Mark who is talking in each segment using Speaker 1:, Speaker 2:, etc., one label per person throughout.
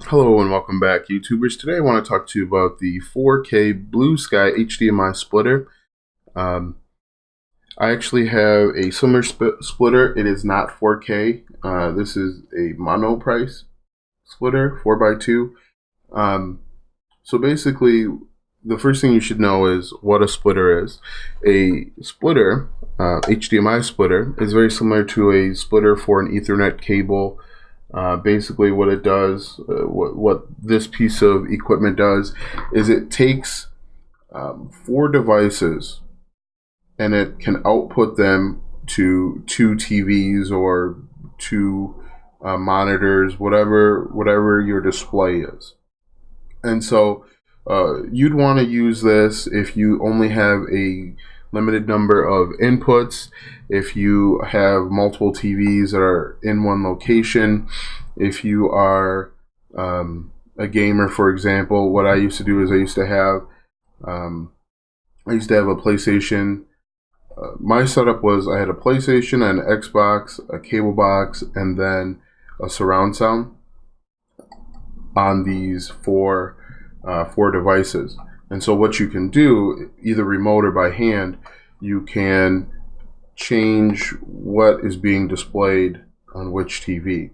Speaker 1: Hello and welcome back, YouTubers. Today I want to talk to you about the 4K Blu Sky HDMI splitter. I actually have a similar splitter. It is not 4K. This is a Monoprice splitter, 4x2. So basically, the first thing you should know is what a splitter is. A splitter, HDMI splitter, is very similar to a splitter for an Ethernet cable. Basically what it does, what this piece of equipment does, is it takes 4 devices and it can output them to 2 TVs or 2 monitors, whatever your display is. And so you'd want to use this if you only have a limited number of inputs, if you have multiple TVs that are in one location, if you are a gamer, for example. What I used to do is I used to have a PlayStation. My setup was I had a PlayStation, an Xbox, a cable box, and then a surround sound on these four devices. And so what you can do, either remote or by hand, you can change what is being displayed on which TV.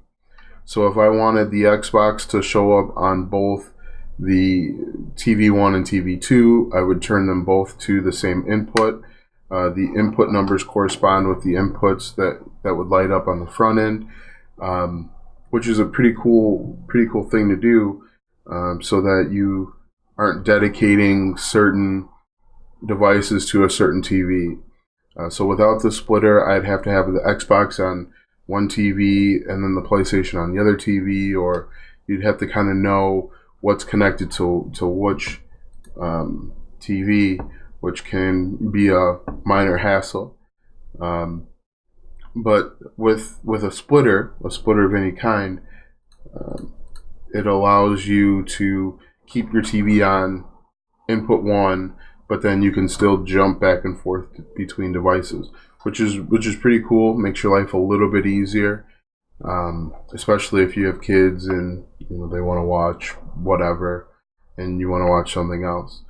Speaker 1: So if I wanted the Xbox to show up on both the TV1 and TV2, I would turn them both to the same input. The input numbers correspond with the inputs that would light up on the front end, which is a pretty cool thing to do, so that you aren't dedicating certain devices to a certain TV. So without the splitter, I'd have to have the Xbox on one TV and then the PlayStation on the other TV, or you'd have to kind of know what's connected to which TV, which can be a minor hassle. But with a splitter of any kind, it allows you to keep your TV on input 1, but then you can still jump back and forth between devices, which is pretty cool. Makes your life a little bit easier, especially if you have kids and they want to watch whatever and you want to watch something else.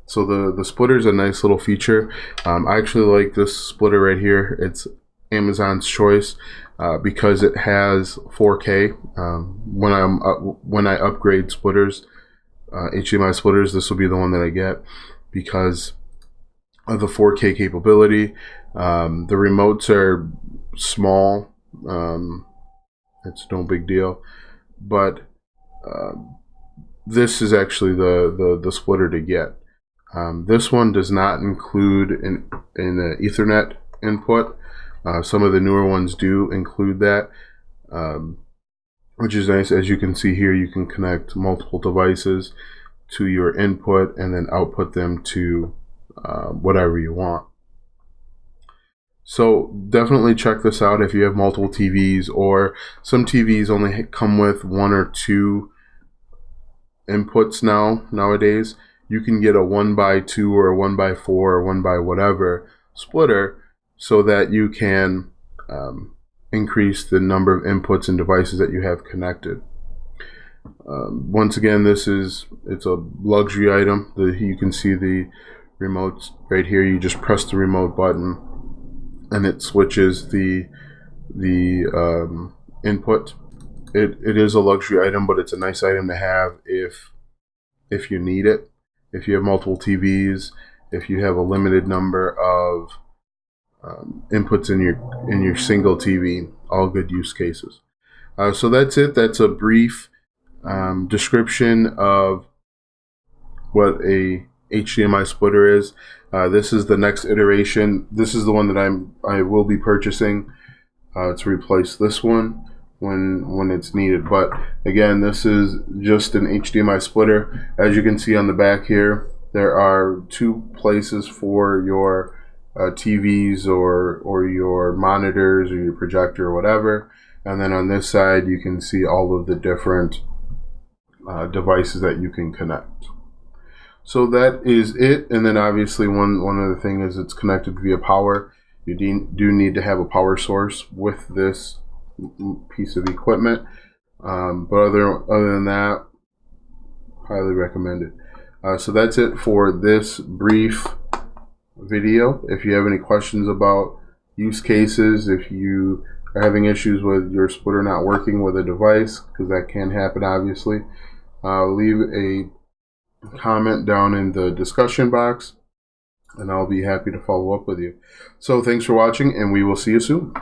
Speaker 1: So the splitter is a nice little feature. I actually like this splitter right here. It's Amazon's choice because it has 4K. When I upgrade splitters, HDMI splitters, this will be the one that I get because of the 4K capability. The remotes are small. It's no big deal, but this is actually the splitter to get. This one does not include an Ethernet input. Some of the newer ones do include that, which is nice. As you can see here, you can connect multiple devices to your input and then output them to whatever you want. So definitely check this out if you have multiple TVs, or some TVs only come with 1 or 2 inputs nowadays. You can get a 1x2 or a 1x4 or 1x whatever splitter so that you can increase the number of inputs and devices that you have connected. Once again, it's a luxury item. You can see the remotes right here. You just press the remote button and it switches the input. It is a luxury item, but it's a nice item to have if you need it. If you have multiple TVs, if you have a limited number of inputs in your single TV, all good use cases. So that's it. That's a brief description of what a HDMI splitter is. This is the next iteration. This is the one that I will be purchasing to replace this one when it's needed. But again, this is just an HDMI splitter. As you can see on the back here, there are 2 places for your TVs or your monitors or your projector or whatever, and then on this side you can see all of the different devices that you can connect. So that is it. And then obviously one other thing is it's connected via power. You do need to have a power source with this piece of equipment. But other than that, highly recommend it. So that's it for this brief video. If you have any questions about use cases, if you are having issues with your splitter not working with a device, because that can happen obviously, leave a comment down in the discussion box and I'll be happy to follow up with you. So thanks for watching, and we will see you soon.